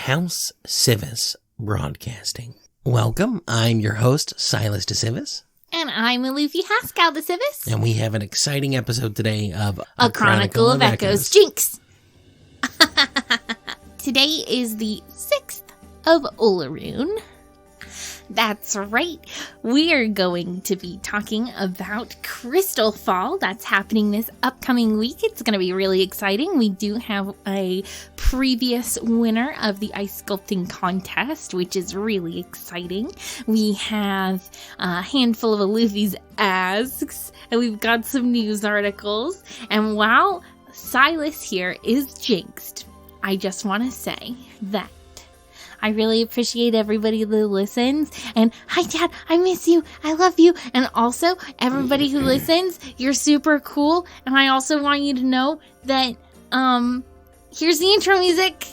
House Sylas Broadcasting. Welcome, I'm your host, Sylas de Sylas. And I'm Alufi de Sylas. And we have an exciting episode today of A Chronicle of Echoes. Jinx! Today is the 6th of Olarune. That's right. We are going to be talking about Crystalfall. That's happening this upcoming week. It's going to be really exciting. We do have a previous winner of the ice sculpting contest, which is really exciting. We have a handful of Alufi's asks, and we've got some news articles. And while Sylas here is jinxed, I just want to say that I really appreciate everybody that listens. And hi, Dad, I miss you. I love you. And also, everybody who listens, you're super cool. And I also want you to know that, here's the intro music.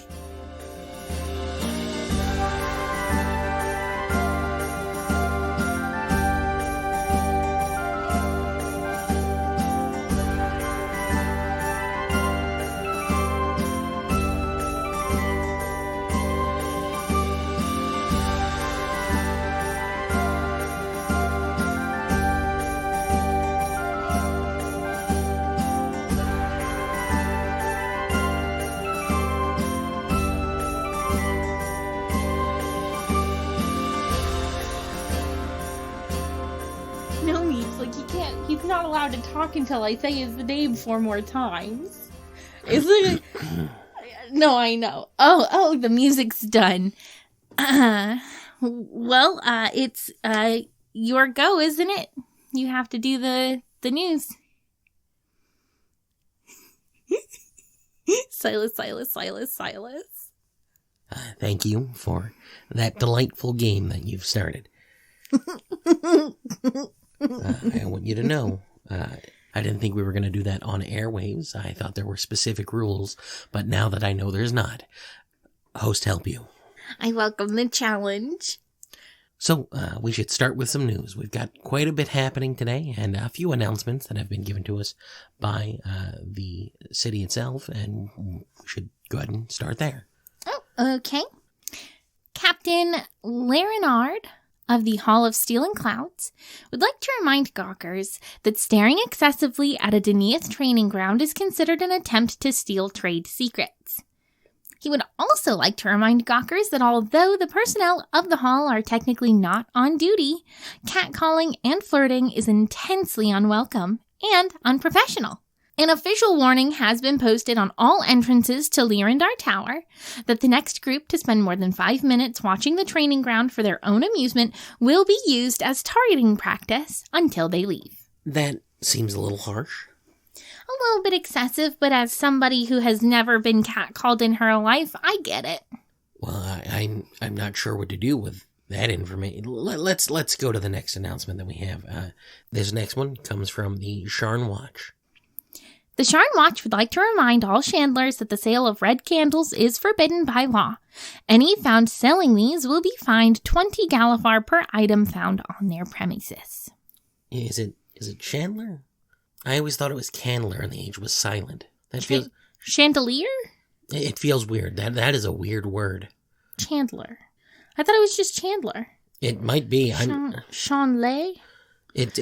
He's not allowed to talk until I say his name 4 more times. Isn't it? No, I know. Oh, the music's done. It's your go, isn't it? You have to do the news. Sylas. Thank you for that delightful game that you've started. I want you to know, I didn't think we were going to do that on airwaves. I thought there were specific rules, but now that I know there's not, host help you. I welcome the challenge. So, we should start with some news. We've got quite a bit happening today, and a few announcements that have been given to us by the city itself, and we should go ahead and start there. Oh, okay. Captain Larinard of the Hall of Steel and Clouds would like to remind Gawkers that staring excessively at a Denieth training ground is considered an attempt to steal trade secrets. He would also like to remind Gawkers that although the personnel of the Hall are technically not on duty, catcalling and flirting is intensely unwelcome and unprofessional. An official warning has been posted on all entrances to Lyrandar Tower that the next group to spend more than 5 minutes watching the training ground for their own amusement will be used as targeting practice until they leave. That seems a little harsh. A little bit excessive, but as somebody who has never been catcalled in her life, I get it. Well, I'm not sure what to do with that information. Let's go to the next announcement that we have. This next one comes from the Sharn Watch. The Sharn Watch would like to remind all Chandlers that the sale of red candles is forbidden by law. Any found selling these will be fined 20 Galifar per item found on their premises. Is it Chandler? I always thought it was Candler and the Age was silent. That feels Chandelier? It feels weird. That is a weird word. Chandler. I thought it was just Chandler. It might be. Shanley? It's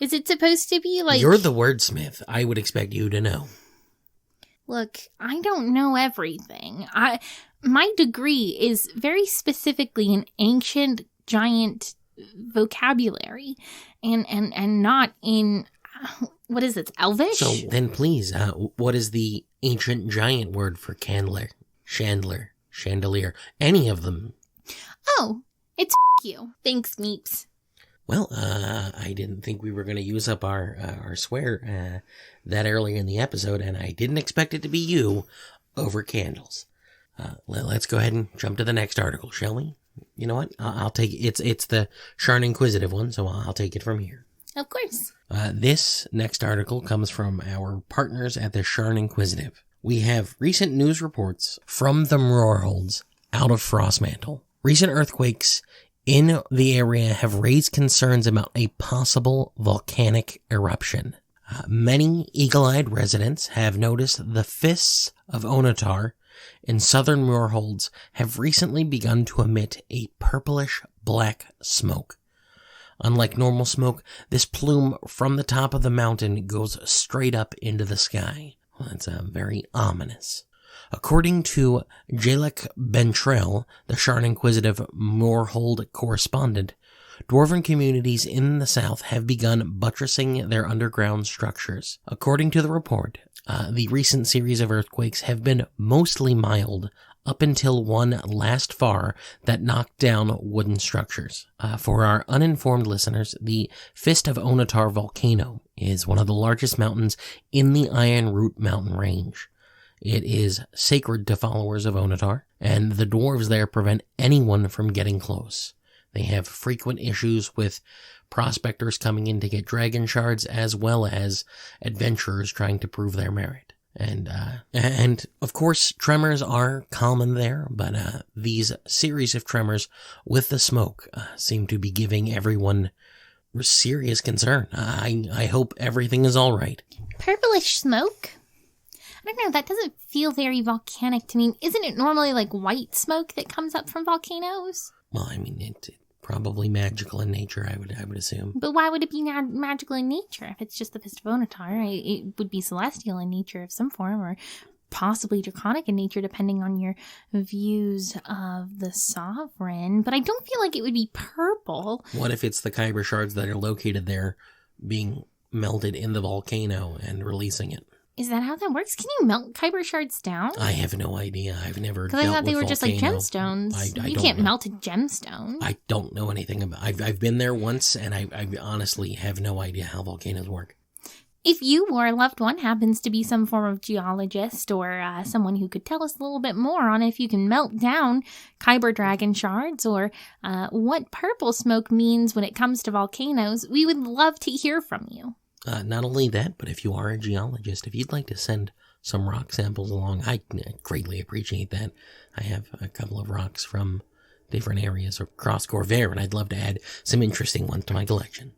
Is it supposed to be like... You're the wordsmith. I would expect you to know. Look, I don't know everything. My degree is very specifically in ancient giant vocabulary and not in... What is it? Elvish? So then please, what is the ancient giant word for candler, chandler, chandelier, any of them? Oh, it's you. Thanks, Meeps. Well, I didn't think we were going to use up our swear that early in the episode, and I didn't expect it to be you over candles. Let's go ahead and jump to the next article, shall we? You know what? I'll take it. It's the Sharn Inquisitive one, so I'll take it from here. Of course. This next article comes from our partners at the Sharn Inquisitive. We have recent news reports from the Mrorholds out of Frostmantle. Recent earthquakes in the area have raised concerns about a possible volcanic eruption. Many eagle-eyed residents have noticed the fists of Onatar in southern moorholds have recently begun to emit a purplish black smoke. Unlike normal smoke, this plume from the top of the mountain goes straight up into the sky. Well, that's very ominous. According to Jalek Bentrell, the Sharn Inquisitive Moorhold correspondent, dwarven communities in the south have begun buttressing their underground structures. According to the report, the recent series of earthquakes have been mostly mild, up until one last far that knocked down wooden structures. For our uninformed listeners, the Fist of Onatar volcano is one of the largest mountains in the Iron Root mountain range. It is sacred to followers of Onatar, and the dwarves there prevent anyone from getting close. They have frequent issues with prospectors coming in to get dragon shards, as well as adventurers trying to prove their merit. And of course, tremors are common there, but these series of tremors with the smoke seem to be giving everyone serious concern. I hope everything is all right. Purplish smoke? I don't know, that doesn't feel very volcanic to me. Isn't it normally like white smoke that comes up from volcanoes? Well, I mean, it's probably magical in nature, I would assume. But why would it be magical in nature? If it's just the Fist of Onatar, it would be celestial in nature of some form, or possibly draconic in nature, depending on your views of the sovereign. But I don't feel like it would be purple. What if it's the kyber shards that are located there being melted in the volcano and releasing it? Is that how that works? Can you melt kyber shards down? I have no idea. I've never dealt with Because I thought they were volcano. just like gemstones. You can't melt a gemstone. I don't know anything about it. I've been there once, and I honestly have no idea how volcanoes work. If you or a loved one happens to be some form of geologist or someone who could tell us a little bit more on if you can melt down kyber dragon shards or what purple smoke means when it comes to volcanoes, we would love to hear from you. Not only that, but if you are a geologist, if you'd like to send some rock samples along, I greatly appreciate that. I have a couple of rocks from different areas across Corvair, and I'd love to add some interesting ones to my collection.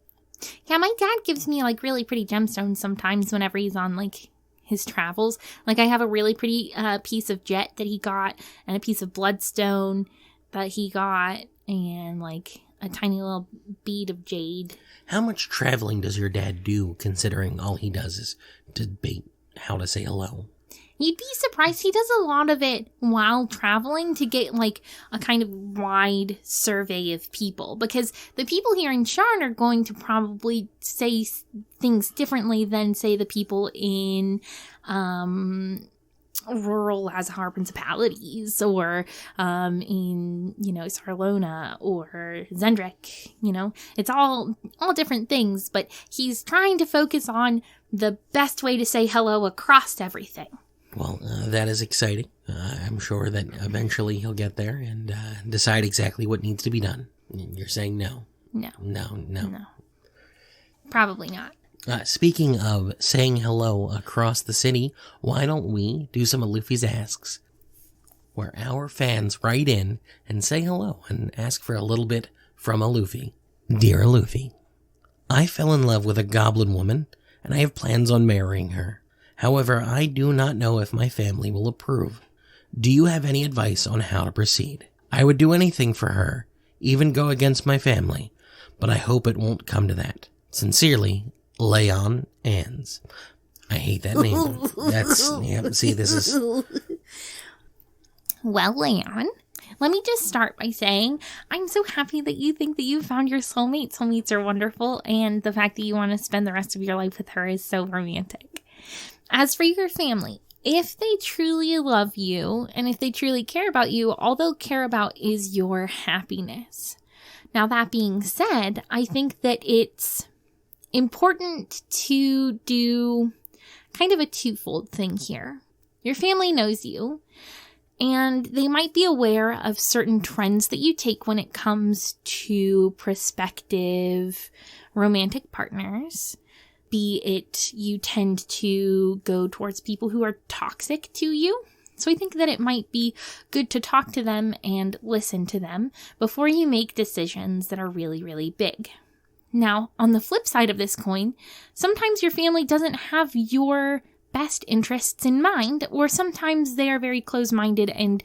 Yeah, my dad gives me like really pretty gemstones sometimes whenever he's on like his travels. Like I have a really pretty piece of jet that he got, and a piece of bloodstone that he got, and like a tiny little bead of jade. How much traveling does your dad do, considering all he does is debate how to say hello? You'd be surprised. He does a lot of it while traveling to get like a kind of wide survey of people, because the people here in Sharn are going to probably say things differently than, say, the people in rural Azahar principalities or in, Sarlona or Zendrek. It's all different things, but he's trying to focus on the best way to say hello across everything. Well, that is exciting. I'm sure that eventually he'll get there and decide exactly what needs to be done. You're saying no? No. No. Probably not. Speaking of saying hello across the city, why don't we do some Alufi's Asks, where our fans write in and say hello and ask for a little bit from Alufi. Dear Alufi, I fell in love with a goblin woman, and I have plans on marrying her. However, I do not know if my family will approve. Do you have any advice on how to proceed? I would do anything for her, even go against my family, but I hope it won't come to that. Sincerely, Leon Ans. I hate that name. See, this is... Well, Leon, let me just start by saying I'm so happy that you think that you found your soulmate. Soulmates are wonderful, and the fact that you want to spend the rest of your life with her is so romantic. As for your family, if they truly love you, and if they truly care about you, all they'll care about is your happiness. Now, that being said, I think that it's important to do kind of a twofold thing here. Your family knows you, and they might be aware of certain trends that you take when it comes to prospective romantic partners. Be it you tend to go towards people who are toxic to you. So I think that it might be good to talk to them and listen to them before you make decisions that are really, really big. Now, on the flip side of this coin, sometimes your family doesn't have your best interests in mind, or sometimes they are very close-minded and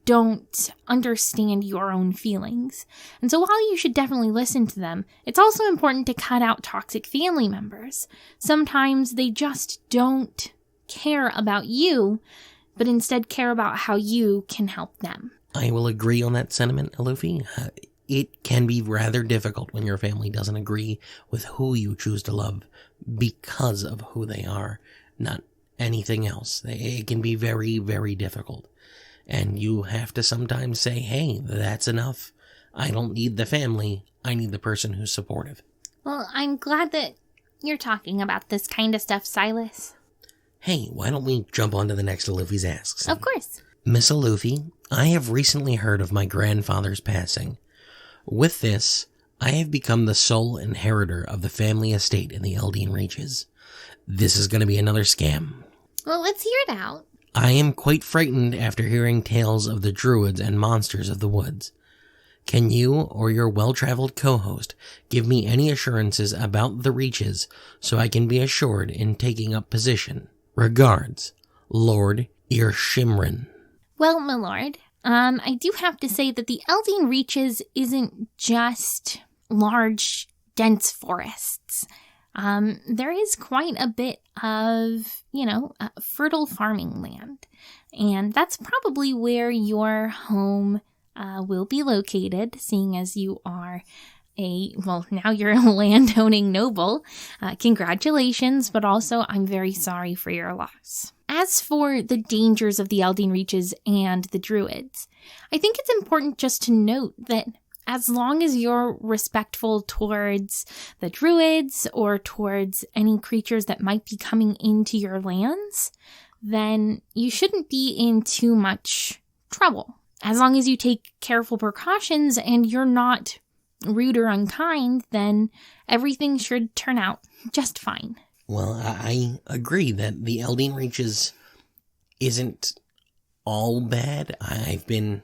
don't understand your own feelings. And so while you should definitely listen to them, it's also important to cut out toxic family members. Sometimes they just don't care about you, but instead care about how you can help them. I will agree on that sentiment, Alufi. It can be rather difficult when your family doesn't agree with who you choose to love because of who they are, not anything else. It can be very, very difficult. And you have to sometimes say, hey, that's enough. I don't need the family. I need the person who's supportive. Well, I'm glad that you're talking about this kind of stuff, Sylas. Hey, why don't we jump on to the next Alufi's Asks? Of course. Miss Alufi, I have recently heard of my grandfather's passing. With this, I have become the sole inheritor of the family estate in the Eldeen Reaches. This is going to be another scam. Well, let's hear it out. I am quite frightened after hearing tales of the druids and monsters of the woods. Can you or your well-traveled co-host give me any assurances about the Reaches so I can be assured in taking up position? Regards, Lord Irshimrin. Well, my lord, I do have to say that the Eldeen Reaches isn't just large, dense forests. There is quite a bit of, fertile farming land. And that's probably where your home will be located, seeing as you are now you're a land-owning noble. Congratulations, but also I'm very sorry for your loss. As for the dangers of the Eldeen Reaches and the druids, I think it's important just to note that as long as you're respectful towards the druids or towards any creatures that might be coming into your lands, then you shouldn't be in too much trouble. As long as you take careful precautions and you're not rude or unkind, then everything should turn out just fine. Well, I agree that the Eldeen Reaches isn't all bad. I've been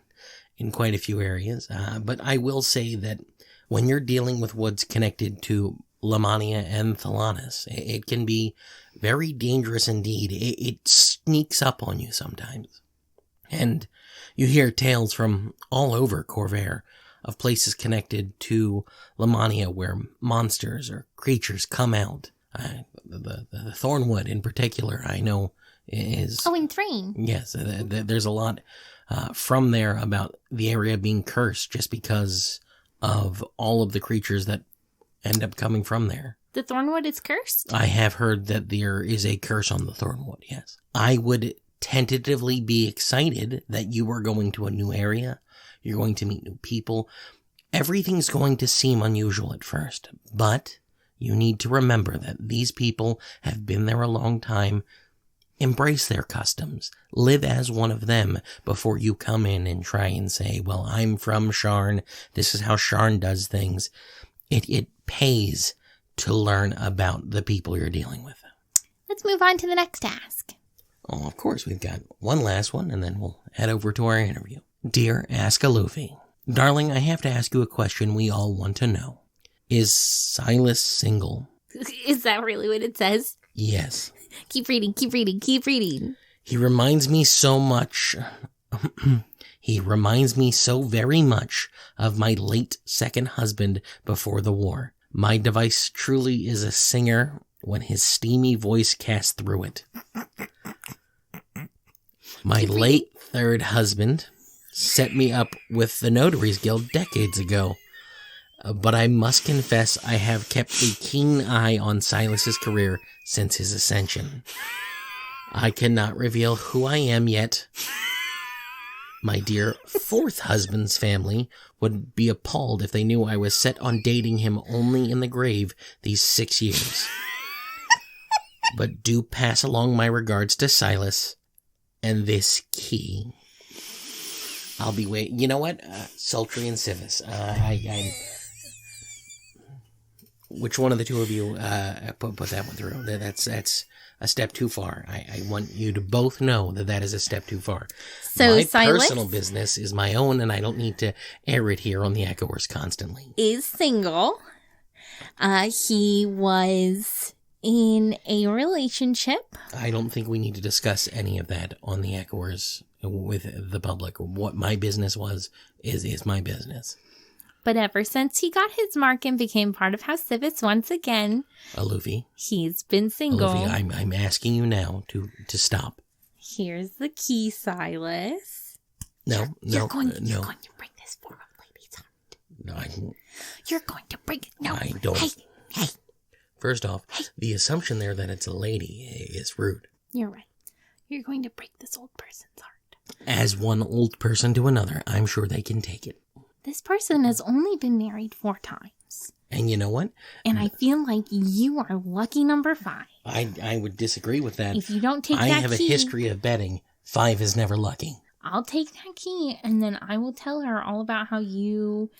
in quite a few areas, but I will say that when you're dealing with woods connected to Lamania and Thalanis, it can be very dangerous indeed. It sneaks up on you sometimes. And you hear tales from all over Corvair of places connected to Lamania where monsters or creatures come out. The Thornwood in particular, I know, is... Oh, in Thrain. Yes, there's a lot from there about the area being cursed just because of all of the creatures that end up coming from there. The Thornwood is cursed? I have heard that there is a curse on the Thornwood, yes. I would tentatively be excited that you are going to a new area. You're going to meet new people. Everything's going to seem unusual at first, but you need to remember that these people have been there a long time. Embrace their customs. Live as one of them before you come in and try and say, well, I'm from Sharn. This is how Sharn does things. It pays to learn about the people you're dealing with. Let's move on to the next ask. Oh, of course, we've got one last one, and then we'll head over to our interview. Dear Ask Alufi, darling, I have to ask you a question we all want to know. Is Sylas single? Is that really what it says? Yes. Keep reading, keep reading, keep reading. He reminds me so much... He reminds me so very much of my late second husband before the war. My device truly is a singer when his steamy voice casts through it. My late third husband set me up with the Notaries Guild decades ago. But I must confess I have kept a keen eye on Sylas's career since his ascension. I cannot reveal who I am yet. My dear fourth husband's family would be appalled if they knew I was set on dating him only in the grave these 6 years. But do pass along my regards to Sylas and this key. I'll be waiting. You know what? Sultry and Civis. Which one of the two of you put that one through? That's a step too far. I want you to both know that is a step too far. So my Sylas personal business is my own, and I don't need to air it here on the Echoers constantly. Is single. He was in a relationship. I don't think we need to discuss any of that on the Echoers with the public. What my business was is my business. But ever since he got his mark and became part of House Sylas once again, Alufi, he's been single. Alufi, I'm asking you now to stop. Here's the key, Sylas. No. You're going to break this for a lady's heart. No, I won't. You're going to break it. No. I don't. Hey. First off, the assumption there that it's a lady is rude. You're right. You're going to break this old person's heart. As one old person to another, I'm sure they can take it. This person has only been married 4 times. And you know what? And I feel like you are lucky number 5. I would disagree with that. If you don't take that key... I have a history of betting 5 is never lucky. I'll take that key, and then I will tell her all about how you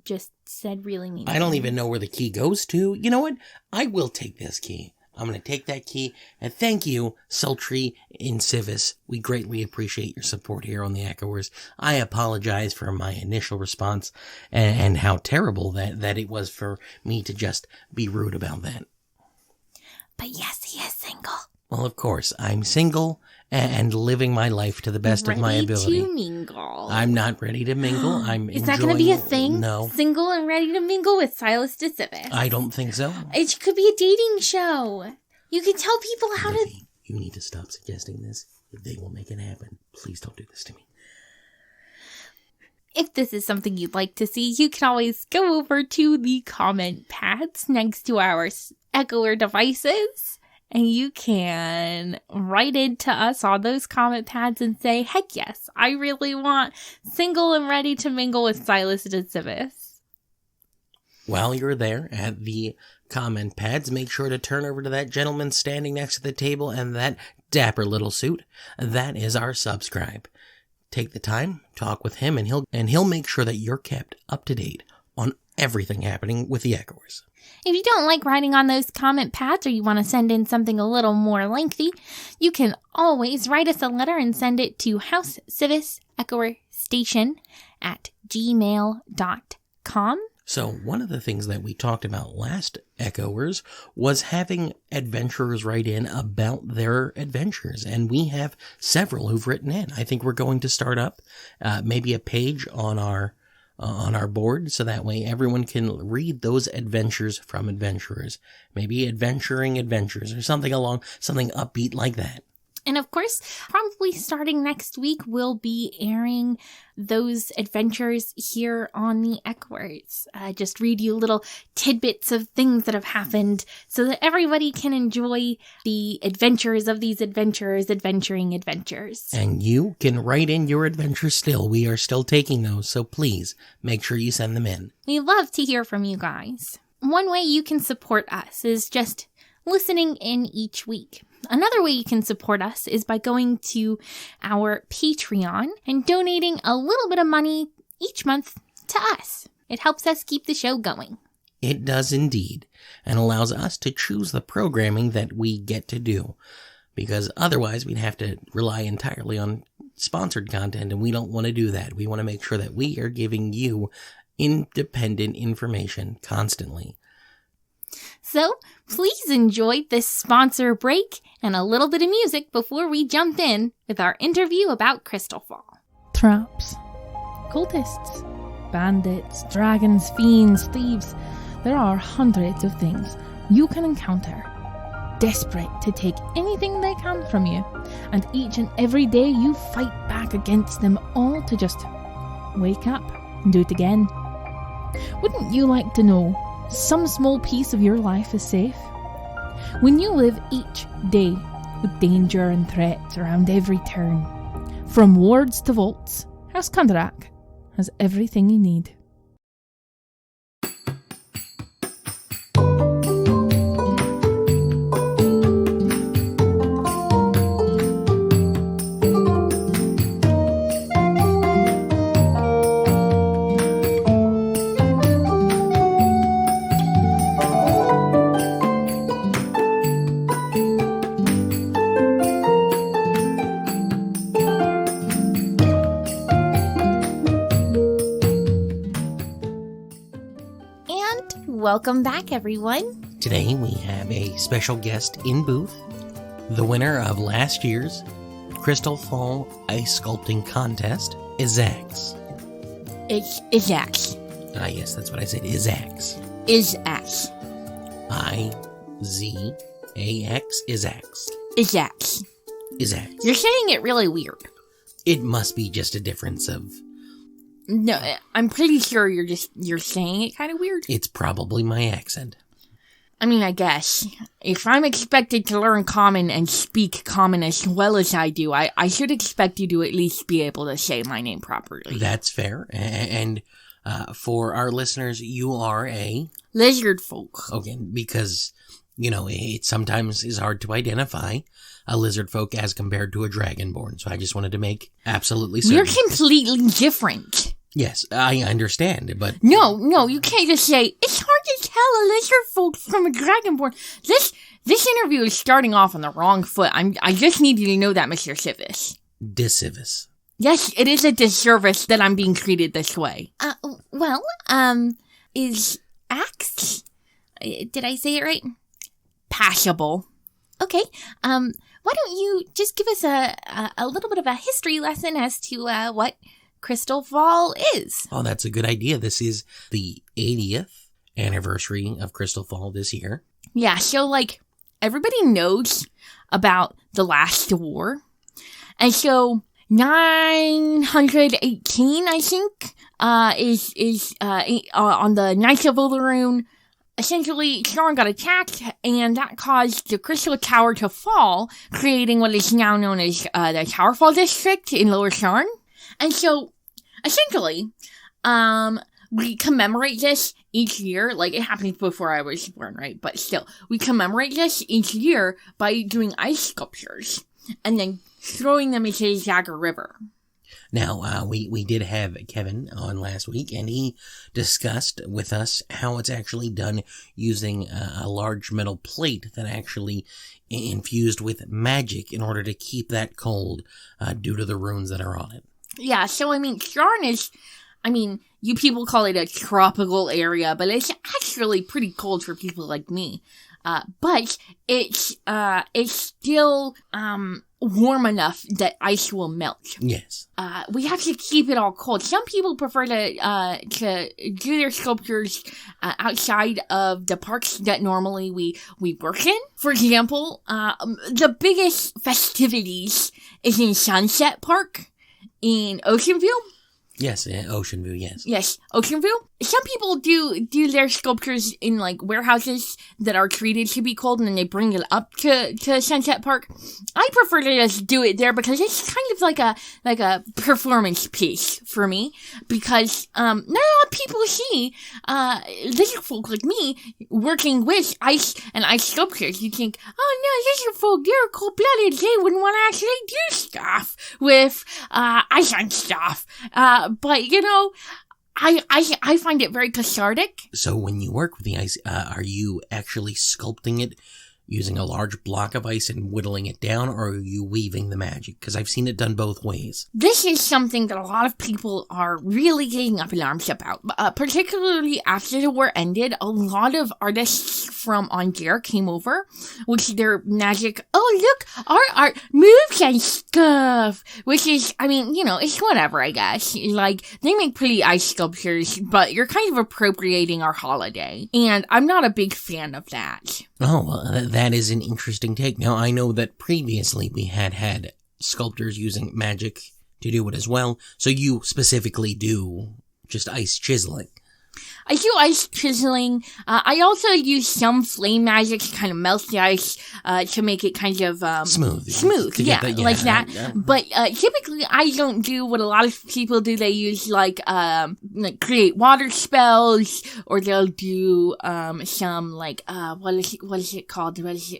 just said really mean. I don't even know where the key goes to. You know what? I will take this key. I'm going to take that key. And thank you, Sultry and Sylas. We greatly appreciate your support here on the Echoers. I apologize for my initial response and how terrible that it was for me to just be rude about that. But yes, he is single. Well, of course, I'm single and living my life to the best of my ability. Ready to mingle. I'm not ready to mingle. Is that going to be a thing? No. Single and ready to mingle with Sylas de Sylas. I don't think so. It could be a dating show. You can tell people how to... You need to stop suggesting this. They will make it happen. Please don't do this to me. If this is something you'd like to see, you can always go over to the comment pads next to our Echoer devices. And you can write into us on those comment pads and say, heck yes, I really want single and ready to mingle with Sylas de Sylas. While you're there at the comment pads, make sure to turn over to that gentleman standing next to the table and that dapper little suit. That is our subscribe. Take the time, talk with him, and he'll make sure that you're kept up to date on everything happening with the Echoers. If you don't like writing on those comment pads or you want to send in something a little more lengthy, you can always write us a letter and send it to housesylasechoerstation@gmail.com. So one of the things that we talked about last Echoers was having adventurers write in about their adventures. And we have several who've written in. I think we're going to start up maybe a page on our board, so that way everyone can read those adventures from adventurers. Maybe adventuring adventures or something upbeat like that. And of course, probably starting next week, we'll be airing those adventures here on the Echoers. Just read you little tidbits of things that have happened so that everybody can enjoy the adventures of these adventurers adventuring adventures. And you can write in your adventures still. We are still taking those, so please make sure you send them in. We love to hear from you guys. One way you can support us is just listening in each week. Another way you can support us is by going to our Patreon and donating a little bit of money each month to us. It helps us keep the show going. It does indeed, and allows us to choose the programming that we get to do, because otherwise we'd have to rely entirely on sponsored content, and we don't want to do that. We want to make sure that we are giving you independent information constantly. So, please enjoy this sponsor break and a little bit of music before we jump in with our interview about Crystalfall. Traps, cultists, bandits, dragons, fiends, thieves. There are hundreds of things you can encounter, desperate to take anything they can from you, and each and every day you fight back against them all to just wake up and do it again. Wouldn't you like to know some small piece of your life is safe? When you live each day with danger and threats around every turn, from wards to vaults, House Kandarak has everything you need. Welcome back, everyone. Today we have a special guest in booth, the winner of last year's Crystalfall Ice Sculpting Contest, Izax. It's Izax. Ah, yes, that's what I said, Izax. Izax. I-Z-A-X, Izax. Izax. Izax. You're saying it really weird. It must be just a difference of... No, I'm pretty sure you're saying it kind of weird. It's probably my accent. I mean, I guess. If I'm expected to learn Common and speak Common as well as I do, I should expect you to at least be able to say my name properly. That's fair. And for our listeners, you are a... Lizard folk. Okay, because, it sometimes is hard to identify a lizard folk as compared to a dragonborn. So I just wanted to make absolutely certain. We're completely different. Yes, I understand, but... No, you can't just say, it's hard to tell a lizard folk from a dragonborn. This interview is starting off on the wrong foot. I just need you to know that, Mr. Civis. Disservice. Yes, it is a disservice that I'm being treated this way. Is Axe? Did I say it right? Passable. Okay. Why don't you just give us a little bit of a history lesson as to what Crystalfall is? Oh, that's a good idea. This is the 80th anniversary of Crystalfall this year. Yeah, so, everybody knows about the last war. And so, 918, I think, is on the Knights of Olarune. Essentially, Sharn got attacked, and that caused the Crystal Tower to fall, creating what is now known as the Towerfall District in Lower Sharn. And so, essentially, we commemorate this each year. It happened before I was born, right? But still, we commemorate this each year by doing ice sculptures and then throwing them into the Zagger River. Now, we did have Kevin on last week, and he discussed with us how it's actually done using a large metal plate that actually infused with magic in order to keep that cold due to the runes that are on it. Yeah, so, Sharn is, you people call it a tropical area, but it's actually pretty cold for people like me. But it's still, warm enough that ice will melt. Yes. We have to keep it all cold. Some people prefer to do their sculptures, outside of the parks that normally we work in. For example, the biggest festivities is in Sunset Park in Ocean View. Yes, Ocean View, yes. Yes, Ocean View. Some people do their sculptures in, warehouses that are treated to be cold, and then they bring it up to Sunset Park. I prefer to just do it there because it's kind of like a performance piece for me. Because, not a lot of people see, lizard folk like me working with ice and ice sculptures. You think, oh no, lizard folk, they're cold-blooded. They wouldn't want to actually do stuff with, ice and stuff. But, I find it very cathartic. So when you work with the ice, are you actually sculpting it using a large block of ice and whittling it down, or are you weaving the magic? Because I've seen it done both ways. This is something that a lot of people are really getting up in arms about. Particularly after the war ended, a lot of artists from Ondir came over with their magic, oh look, our art moves and stuff. Which is, it's whatever, I guess. They make pretty ice sculptures, but you're kind of appropriating our holiday. And I'm not a big fan of that. Oh, well, that is an interesting take. Now, I know that previously we had sculptors using magic to do it as well, so you specifically do just ice chiseling. I do ice chiseling. I also use some flame magic to kind of melt the ice, to make it kind of, smooth, yeah, like that. Yeah. But, typically I don't do what a lot of people do. They use, create water spells, or they'll do, some, what is it called? This,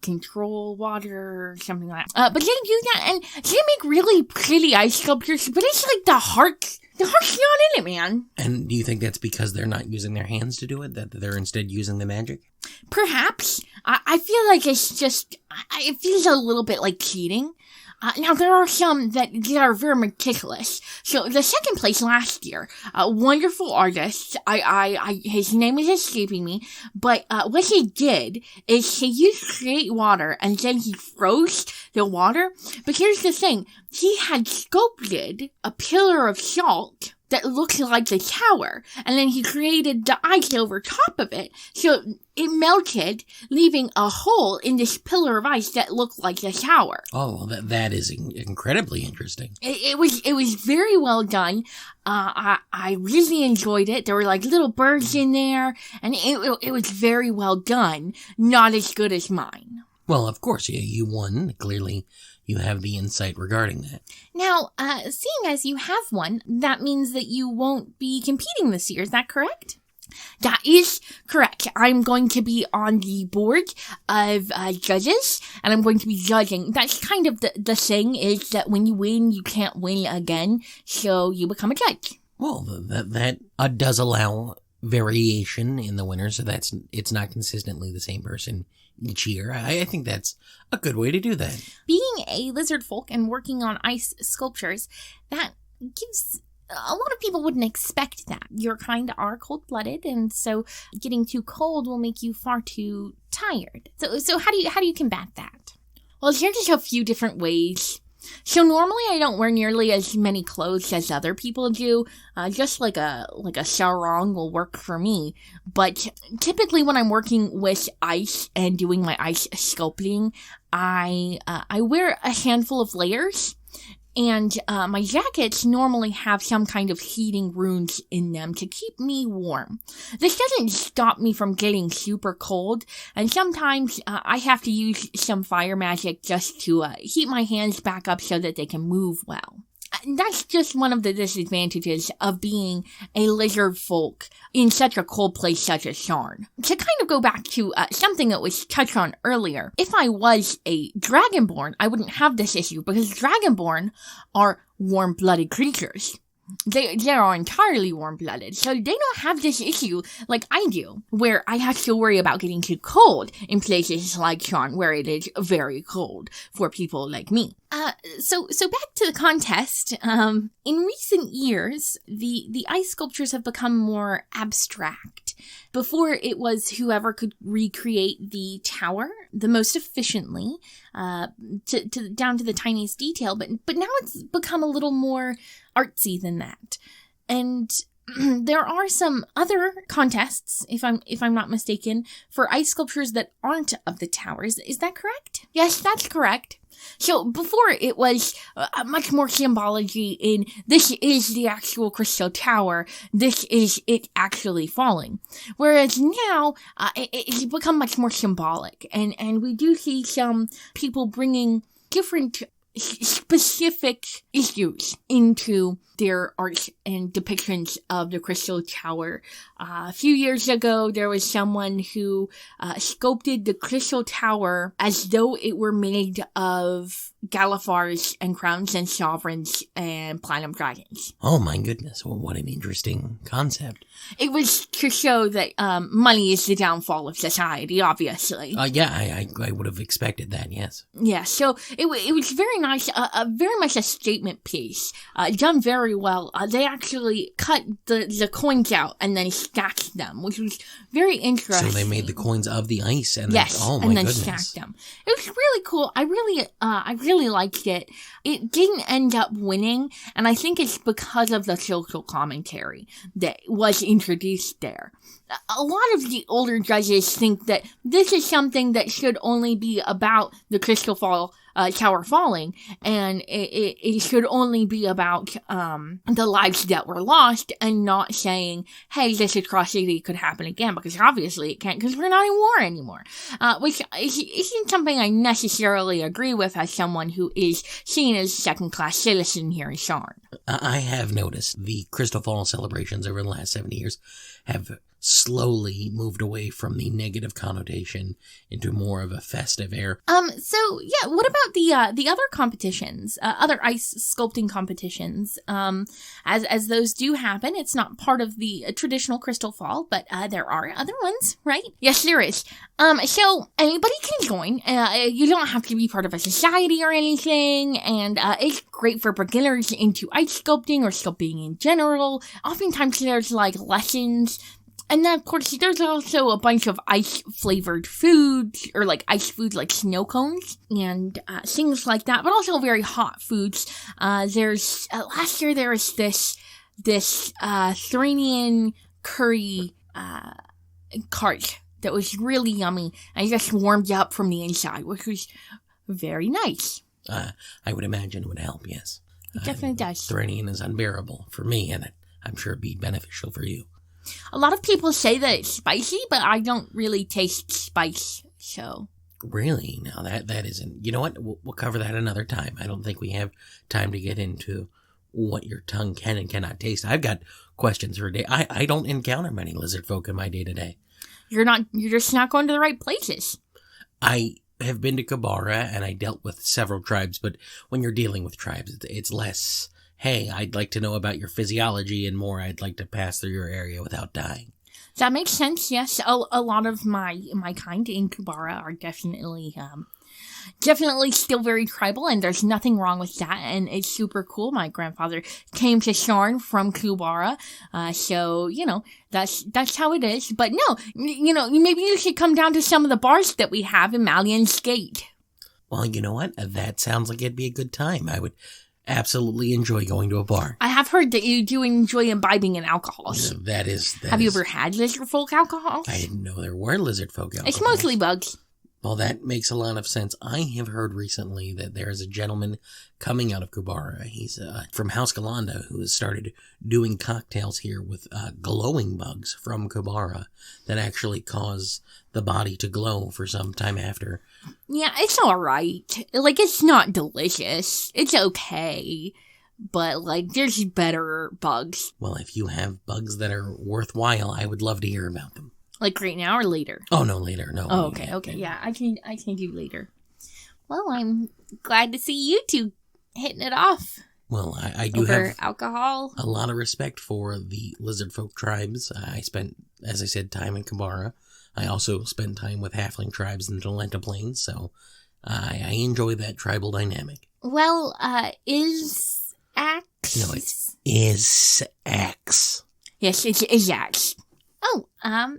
control water, or something like that. But they do that, and they make really pretty ice sculptures, but it's the heart's not in it, man. And do you think that's because they're not using their hands to do it? That they're instead using the magic? Perhaps. I feel like it's just, it feels a little bit like cheating. Now, there are some that are very meticulous. So, the second place last year, a wonderful artist, his name is escaping me, but what he did is he used create water, and then he froze the water. But here's the thing, he had sculpted a pillar of salt that looked like the tower, and then he created the ice over top of it, so it melted, leaving a hole in this pillar of ice that looked like the tower. Oh, that is incredibly interesting. It was very well done. I really enjoyed it. There were like little birds in there, and it was very well done. Not as good as mine. Well, of course, you won. Clearly, you have the insight regarding that. Now, seeing as you have one, that means that you won't be competing this year. Is that correct? That is correct. I'm going to be on the board of judges, and I'm going to be judging. That's kind of the thing, is that when you win, you can't win again, so you become a judge. Well, that does allow variation in the winner, so it's not consistently the same person each year. I think that's a good way to do that. Being a lizard folk and working on ice sculptures, that gives... A lot of people wouldn't expect that. Your kind are cold-blooded, and so getting too cold will make you far too tired. So how do you combat that? Well, here's just a few different ways. So normally I don't wear nearly as many clothes as other people do. Just like a sarong will work for me. But typically when I'm working with ice and doing my ice sculpting, I wear a handful of layers. And my jackets normally have some kind of heating runes in them to keep me warm. This doesn't stop me from getting super cold, and sometimes I have to use some fire magic just to heat my hands back up so that they can move well. That's just one of the disadvantages of being a lizard folk in such a cold place such as Sharn. To kind of go back to something that was touched on earlier, if I was a dragonborn, I wouldn't have this issue, because dragonborn are warm-blooded creatures. They are entirely warm-blooded, so they don't have this issue like I do, where I have to worry about getting too cold in places like Sharn, where it is very cold for people like me. So back to the contest. In recent years, the ice sculptures have become more abstract. Before, it was whoever could recreate the tower the most efficiently, down to the tiniest detail. But now it's become a little more artsy than that. And there are some other contests, if I'm not mistaken, for ice sculptures that aren't of the towers. Is that correct? Yes, that's correct. So before, it was much more symbology in this is the actual crystal tower, this is it actually falling. Whereas now, it's become much more symbolic, and we do see some people bringing different specific issues into their art and depictions of the Crystal Tower. A few years ago, there was someone who sculpted the Crystal Tower as though it were made of Galifars and Crowns and Sovereigns and Platinum Dragons. Oh my goodness, well, what an interesting concept. It was to show that money is the downfall of society, obviously. Yeah, I would have expected that, yes. Yeah, so it was very nice, very much a statement piece, done very well. They actually cut the coins out and then stacked them, which was very interesting. So they made the coins of the ice and yes, oh my and then goodness. stacked them. It was really cool. I really liked it. It didn't end up winning, and I think it's because of the social commentary that was introduced there. A lot of the older judges think that this is something that should only be about the Crystalfall tower falling, and it should only be about the lives that were lost, and not saying, hey, this atrocity could happen again, because obviously it can't, because we're not in war anymore. Which isn't something I necessarily agree with as someone who is seen as a second-class citizen here in Sharn. I have noticed the Crystalfall celebrations over the last 70 years have slowly moved away from the negative connotation into more of a festive air. So yeah, what about the other competitions, other ice sculpting competitions? As those do happen, it's not part of the traditional Crystalfall, but there are other ones, right? Yes, there is. So anybody can join. You don't have to be part of a society or anything, and it's great for beginners into ice sculpting or sculpting in general. Oftentimes there's like lessons. And then, of course, there's also a bunch of ice-flavored foods, or like ice foods like snow cones, and things like that, but also very hot foods. There's, last year there was this Thrainian curry, cart that was really yummy, and just warmed you up from the inside, which was very nice. I would imagine it would help, yes. It definitely does. Thrainian is unbearable for me, and I'm sure it'd be beneficial for you. A lot of people say that it's spicy, but I don't really taste spice, so. Really? No, that isn't. You know what? We'll cover that another time. I don't think we have time to get into what your tongue can and cannot taste. I've got questions for a day. I don't encounter many lizard folk in my day-to-day. You're just not going to the right places. I have been to Kabara, and I dealt with several tribes, but when you're dealing with tribes, it's less, hey, I'd like to know about your physiology, and more, I'd like to pass through your area without dying. That makes sense, yes. A lot of my kind in Kubara are definitely still very tribal, and there's nothing wrong with that, and it's super cool. My grandfather came to Sharn from Kubara, so, you know, that's how it is. But no, you know, maybe you should come down to some of the bars that we have in Malian's Gate. Well, you know what? That sounds like it'd be a good time. I would absolutely enjoy going to a bar. I have heard that you do enjoy imbibing in alcohols. That is. Have you ever had lizard folk alcohols? I didn't know there were lizard folk alcohols. It's mostly bugs. Well, that makes a lot of sense. I have heard recently that there is a gentleman coming out of Kubara. He's from House Galanda, who has started doing cocktails here with glowing bugs from Kubara that actually cause the body to glow for some time after. Yeah, it's alright. Like, it's not delicious. It's okay. But, like, there's better bugs. Well, if you have bugs that are worthwhile, I would love to hear about them. Like right now or later? Oh, no, later. No. Oh, okay. Yeah, I can do later. Well, I'm glad to see you two hitting it off. Well, I do over have alcohol. A lot of respect for the lizard folk tribes. I spent, as I said, time in Kabara. I also spent time with halfling tribes in the Delenta Plains, so I enjoy that tribal dynamic. Well, Izax? No, it's Izax. Yes, it's Izax. Oh,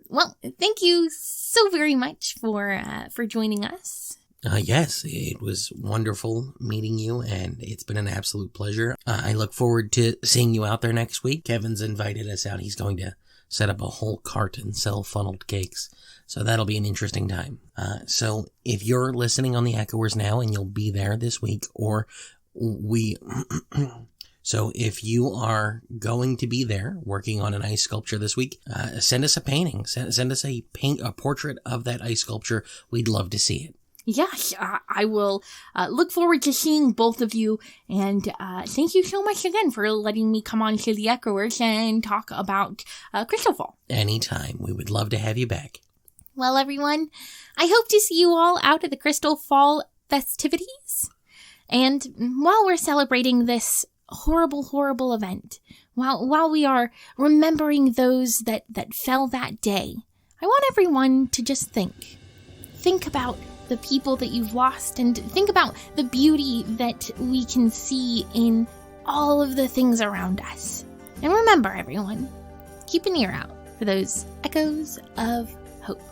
well, thank you so very much for joining us. Yes, it was wonderful meeting you, and it's been an absolute pleasure. I look forward to seeing you out there next week. Kevin's invited us out. He's going to set up a whole cart and sell funneled cakes, so that'll be an interesting time. So if you're listening on the Echoers now, and you'll be there this week, or So if you are going to be there working on an ice sculpture this week, send us a painting. Send us a portrait of that ice sculpture. We'd love to see it. Yes, I will look forward to seeing both of you. And thank you so much again for letting me come on to the Echoers and talk about Crystalfall. Anytime. We would love to have you back. Well, everyone, I hope to see you all out at the Crystalfall festivities. And while we're celebrating this horrible event, while we are remembering those that fell that day, I want everyone to just think about the people that you've lost, and think about the beauty that we can see in all of the things around us. And remember, everyone, keep an ear out for those echoes of hope.